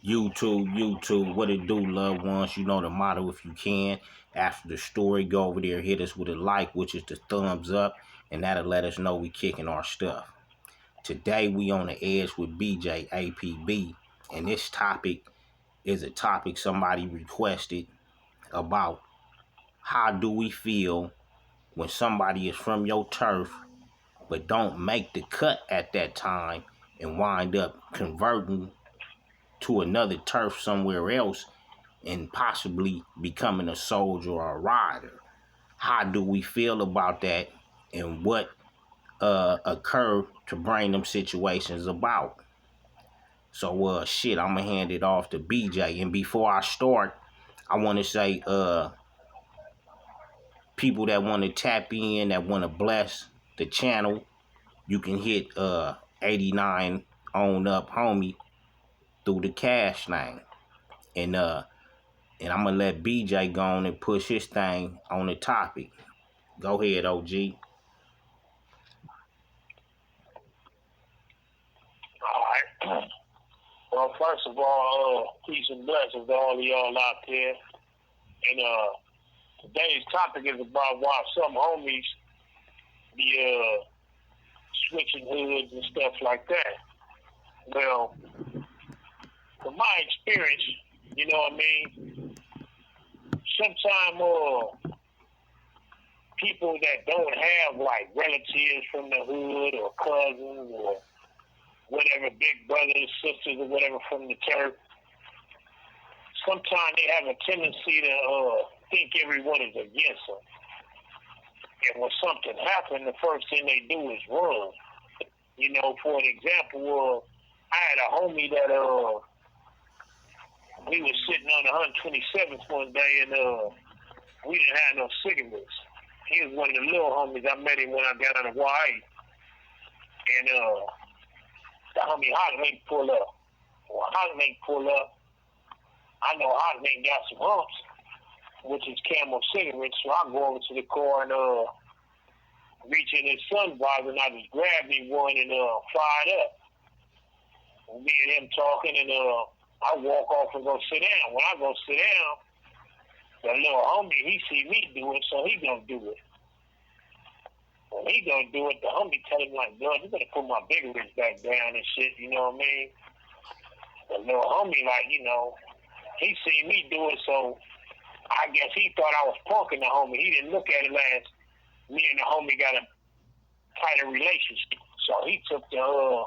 YouTube, what it do, loved ones? You know the motto if you can. After the story, go over there, hit us with a like, which is the thumbs up, and that'll let us know we kicking our stuff. Today we on the edge with BJ APB, and this topic is a topic somebody requested about how do we feel when somebody is from your turf but don't make the cut at that time and wind up converting to another turf somewhere else and possibly becoming a soldier or a rider. How do we feel about that, and what occurred to bring them situations about? So I'm gonna hand it off to BJ. And before I start, I wanna say people that wanna tap in, that wanna bless the channel, you can hit 89 on up homie through the cash thing. And I'm gonna let BJ go on and push his thing on the topic. Go ahead, OG. All right. Well, first of all, peace and blessings to all of y'all out there. And today's topic is about why some homies be switching hoods and stuff like that. Well, from my experience, you know what I mean? Sometimes people that don't have like relatives from the hood or cousins or whatever, big brothers, sisters, or whatever from the turf, sometimes they have a tendency to think everyone is against them. And when something happens, the first thing they do is run. You know, for an example, I had a homie that we was sitting on 127th one day, and we didn't have no cigarettes. He was one of the little homies. I met him when I got on the Y. And the homie Hotmate pull up. When Hotmate pull up, I know Hotmate got some humps, which is Camel cigarettes. So I go over to the car and reach in his sun visor, and I just grab me one and fire it up. And me and him talking, and I walk off and go sit down. When I go sit down, the little homie, he see me do it, so he gonna do it. When he gonna do it, the homie tell him like, "Blood, you better put my bigger wrist back down and shit." You know what I mean? The little homie, like, you know, he seen me do it, so I guess he thought I was punking the homie. He didn't look at it as me and the homie got a tighter relationship. So he took the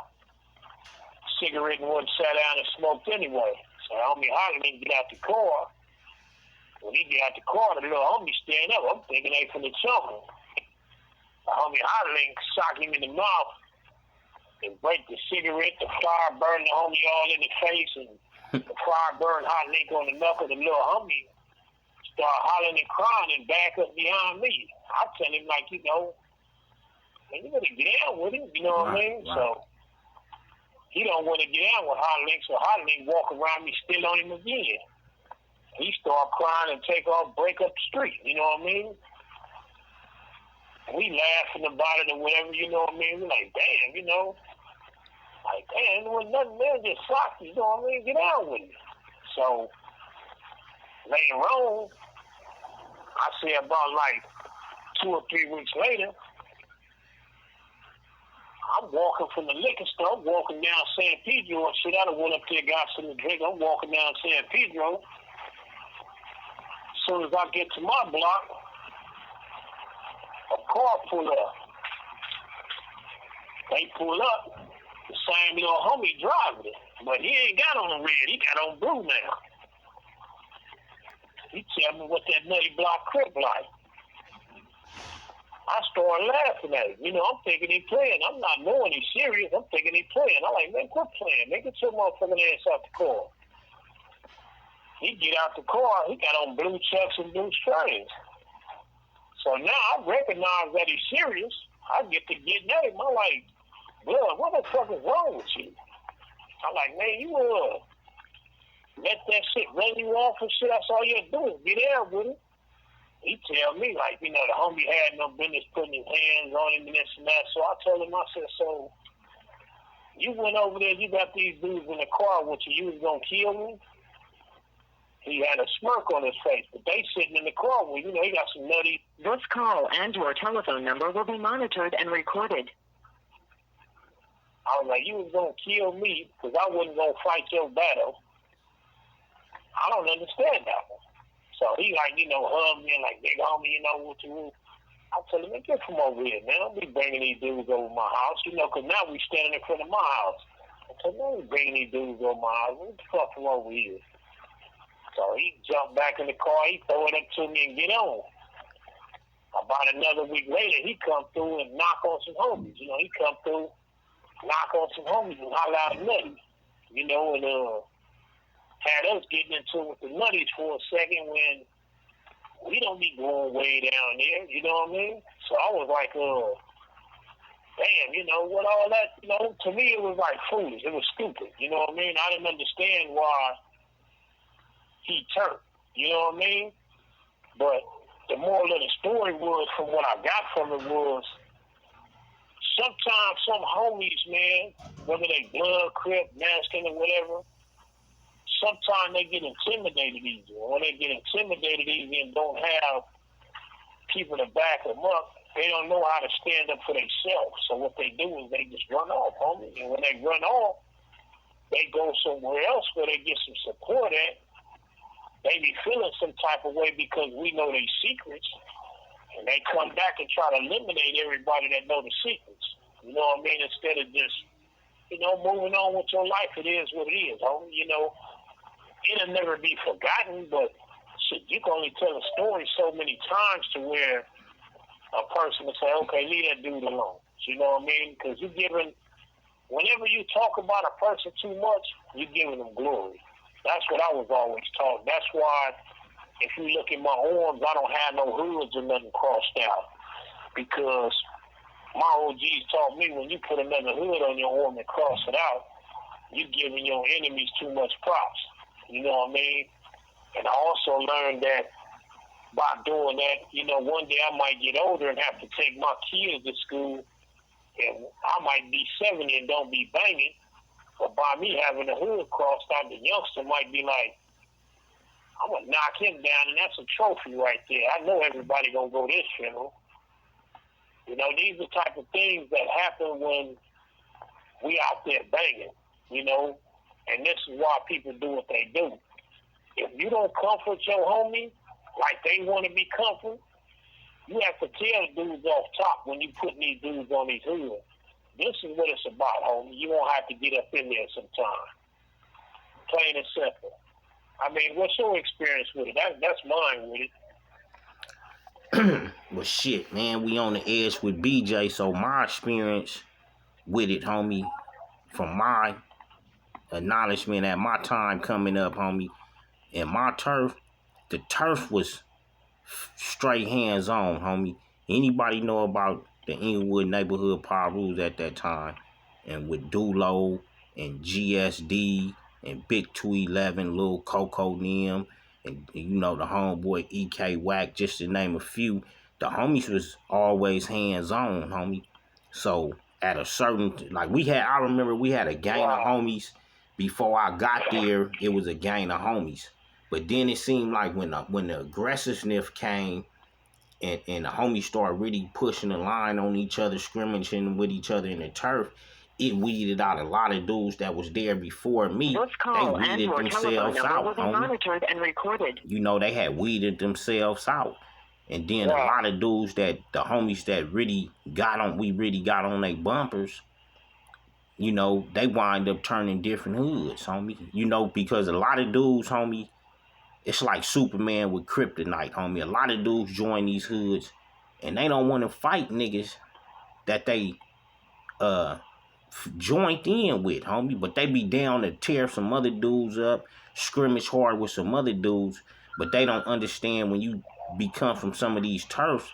cigarette and went sat down and smoked anyway. So the homie hollered and get out the car. When he get out the car, the little homie stand up. I'm thinking they finna choke him. The homie hollering, sock him in the mouth and break the cigarette. The fire burned the homie all in the face, and the fire burned hot link on the knuckle. The little homie start hollering and crying and back up behind me. I tell him, like, you know, man, you better get down with him, you know what I mean? Right. So he don't want to get down with Hot Link, so Hot Link walk around me still on him again. He start crying and take off, break up the street, you know what I mean? We laughing about it or whatever, you know what I mean? We're like, damn, you know. Like, damn, there was nothing there, just sock, you know what I mean? Get down with it. So later on, I say about like 2 or 3 weeks later, I'm walking from the liquor store. I'm walking down San Pedro and shit. I done went up there, got something to drink. I'm walking down San Pedro. As soon as I get to my block, a car pull up. They pull up. The same little homie driving it. But he ain't got on the red. He got on blue now. He tell me what that nutty block crib like. I started laughing at him. You know, I'm thinking he playing. I'm not knowing he's serious. I'm thinking he playing. I'm like, man, quit playing. Man, get your motherfucking ass out the car. He get out the car. He got on blue chucks and blue strings. So now I recognize that he's serious. I get to getting at him. I'm like, Blood, what the fuck is wrong with you? I'm like, man, you let that shit run you off and shit. That's all you do is get out with it. He tell me, like, you know, the homie had no business putting his hands on him and this and that. So I told him, I said, so You went over there, you got these dudes in the car with you, you was gonna kill me? He had a smirk on his face, but they sitting in the car with, he got some nutty. This call and your telephone number will be monitored and recorded. I was like, you was gonna kill me because I wasn't gonna fight your battle. I don't understand that one. So he hugged me and like, big homie, what you do. I told him, man, get from over here, man. Don't be bringing these dudes over my house, because now we standing in front of my house. I said, man, don't bringing these dudes over my house. What the fuck from over here? So he jumped back in the car, he throw it up to me and get on. About another week later, he come through and knock on some homies. He come through, knock on some homies and holler out nutty. And had us getting into it with the nutties for a second when we don't be going way down there, you know what I mean? So I was like, damn, what all that, to me it was like foolish. It was stupid, you know what I mean? I didn't understand why he turned, you know what I mean? But the moral of the story was, from what I got from it was, sometimes some homies, man, whether they blood, crip, Mexican or whatever, sometimes they get intimidated easy. When they get intimidated easy and don't have people to back them up, they don't know how to stand up for themselves. So what they do is they just run off, homie. And when they run off, they go somewhere else where they get some support at. They be feeling some type of way because we know their secrets. And they come back and try to eliminate everybody that know the secrets. You know what I mean? Instead of just, moving on with your life, it is what it is, homie. It'll never be forgotten, but shit, you can only tell a story so many times to where a person will say, okay, leave that dude alone. You know what I mean? Because whenever you talk about a person too much, you're giving them glory. That's what I was always taught. That's why, if you look at my arms, I don't have no hoods or nothing crossed out. Because my OGs taught me when you put another hood on your arm and cross it out, you're giving your enemies too much props. You know what I mean? And I also learned that by doing that, one day I might get older and have to take my kids to school, and I might be 70 and don't be banging. But by me having the hood crossed out, the youngster might be like, I'm going to knock him down, and that's a trophy right there. I know everybody going to go this funeral. These are the type of things that happen when we out there banging, and this is why people do what they do. If you don't comfort your homie like they want to be comforted, you have to tell dudes off top when you put these dudes on these hoods. This is what it's about, homie. You won't have to get up in there sometime. Plain and simple. I mean, what's your experience with it? That's mine with it. Well, shit, man, we on the edge with BJ, so my experience with it, homie, from my acknowledgement at my time coming up, homie, and my turf, the turf was straight hands-on, homie. Anybody know about the Inglewood neighborhood power rules at that time? And with Dulo and GSD and Big 211, Lil Coco Nim, and the homeboy EK Wack, just to name a few, the homies was always hands-on, homie. So at a certain, I remember we had a gang of homies. Before I got there, it was a gang of homies. But then it seemed like when the aggressiveness came and the homies started really pushing the line on each other, scrimmaging with each other in the turf, it weeded out a lot of dudes that was there before me. This call they weeded and themselves out, will be monitored and recorded. They had weeded themselves out. And then a lot of dudes the homies that really got on their bumpers, they wind up turning different hoods, homie. Because a lot of dudes, homie, it's like Superman with kryptonite, homie. A lot of dudes join these hoods and they don't want to fight niggas that they joined in with, homie. But they be down to tear some other dudes up, scrimmage hard with some other dudes. But they don't understand when you become from some of these turfs,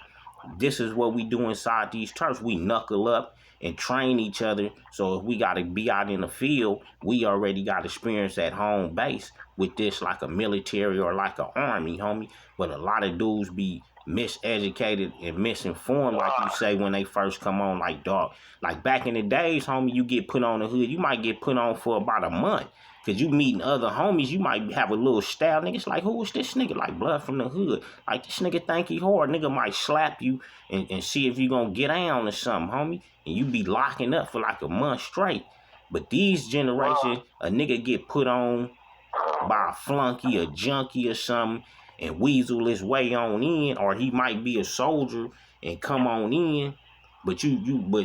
this is what we do inside these turfs. We knuckle up and train each other. So if we got to be out in the field, we already got experience at home base with this, like a military or like an army, homie. But a lot of dudes be miseducated and misinformed, like you say, when they first come on, like, dog. Like, back in the days, homie, you get put on the hood, you might get put on for about a month. Because you meeting other homies, you might have a little style. Niggas like, who is this nigga? Like, blood from the hood. Like, this nigga think he hard. Nigga might slap you and see if you gonna get down or something, homie. And you be locking up for like a month straight. But these generations, a nigga get put on by a flunky, a junkie or something, and weasel his way on in, or he might be a soldier and come on in. But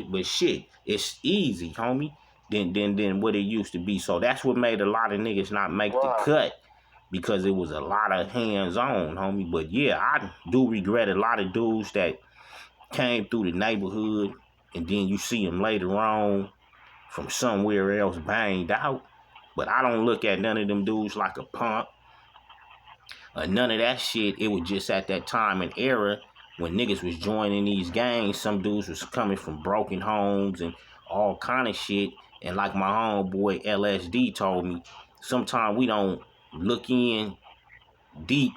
but shit, it's easy, homie, than what it used to be. So that's what made a lot of niggas not make the cut, because it was a lot of hands on, homie. But yeah, I do regret a lot of dudes that came through the neighborhood, and then you see them later on from somewhere else banged out. But I don't look at none of them dudes like a punk or none of that shit. It was just at that time and era when niggas was joining these gangs. Some dudes was coming from broken homes and all kind of shit. And like my homeboy LSD told me, sometimes we don't look in deep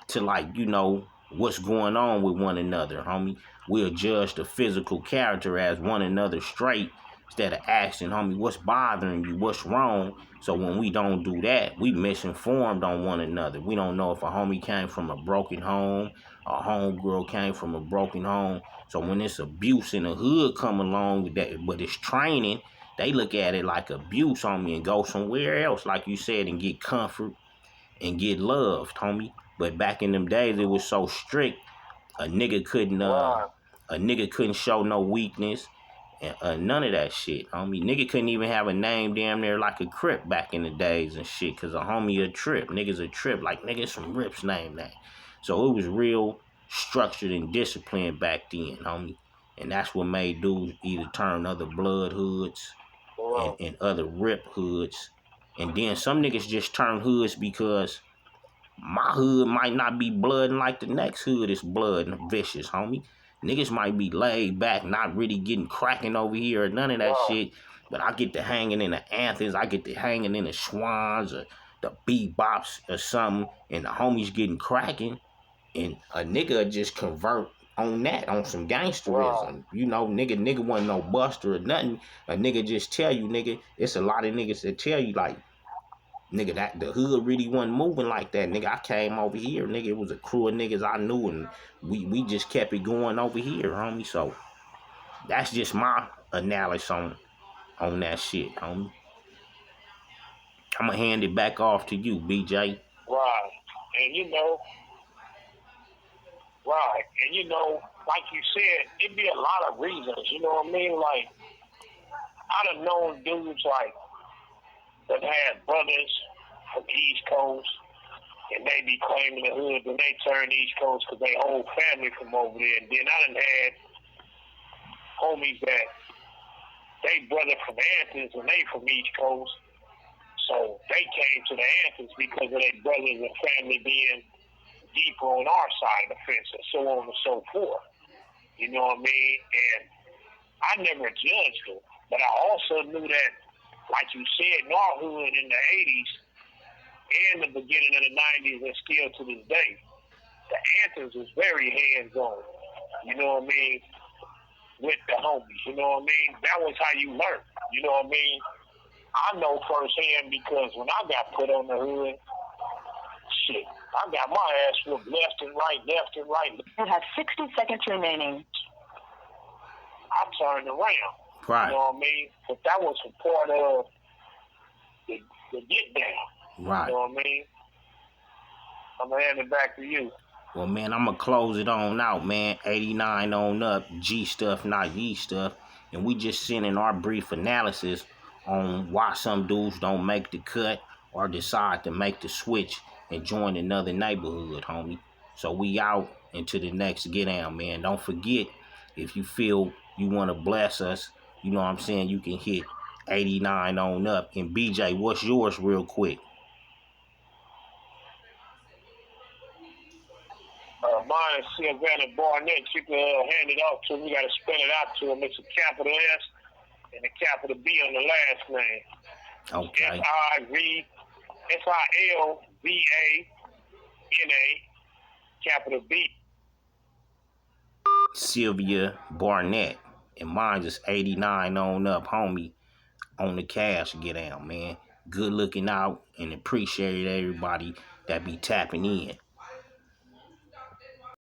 to, like, you know, what's going on with one another, homie. We'll judge the physical character as one another straight, instead of asking, homie, what's bothering you? What's wrong? So when we don't do that, we misinformed on one another. We don't know if a homie came from a broken home, a homegirl came from a broken home. So when this abuse in the hood come along with that, but it's training, they look at it like abuse, homie, and go somewhere else, like you said, and get comfort and get loved, homie. But back in them days, it was so strict, a nigga couldn't show no weakness, and none of that shit, homie. Nigga couldn't even have a name damn near like a Crip back in the days and shit, cause a homie a Trip, niggas a Trip, like niggas from Rips name that. So it was real structured and disciplined back then, homie. And that's what made dudes either turn other blood hoods and other Rip hoods. And then some niggas just turn hoods because my hood might not be blooding like the next hood is blood and vicious, homie. Niggas might be laid back, not really getting cracking over here or none of that shit. But I get to hanging in the anthems, I get to hanging in the swans or the bebops or something, and the homies getting cracking, and a nigga just convert on that, on some gangsterism. You know, nigga wasn't no buster or nothing. A nigga just tell you, nigga, it's a lot of niggas that tell you, like, nigga, that the hood really wasn't moving like that. Nigga, I came over here. Nigga, it was a crew of niggas I knew, and we just kept it going over here, homie. So that's just my analysis on that shit, homie. I'm going to hand it back off to you, BJ. Right. And like you said, it'd be a lot of reasons, you know what I mean? Like, I done known dudes, like, that had brothers from the East Coast, and they be claiming the hood, and they turn East Coast because they whole family from over there. And then I done had homies that they brother from Athens, and they from East Coast, so they came to the Athens because of their brothers and family being deeper on our side of the fence, and so on and so forth. You know what I mean? And I never judged them, but I also knew that, like you said, in our hood in the 80s and the beginning of the 90s and still to this day, the Athens was very hands-on, you know what I mean, with the homies, you know what I mean? That was how you learned, you know what I mean? I know firsthand because when I got put on the hood, shit, I got my ass whooped left and right. You have 60 seconds remaining. I turned around. Right. You know what I mean? But that was a part of the get down. Right. You know what I mean? I'm going to hand it back to you. Well, man, I'm going to close it on out, man. 89 on up, G stuff, not ye stuff. And we just sending our brief analysis on why some dudes don't make the cut or decide to make the switch and join another neighborhood, homie. So we out into the next get down, man. Don't forget, if you feel you want to bless us, you know what I'm saying, you can hit 89 on up. And BJ, what's yours real quick? Mine is Sylvana Barnett. You can hand it off to him. You got to spell it out to him. It's a capital S and a capital B on the last name. Okay. S-I-L-V-A-N-A, capital B. Sylvia Barnett. And mine is 89 on up, homie, on the cash get down, man. Good looking out and appreciate everybody that be tapping in.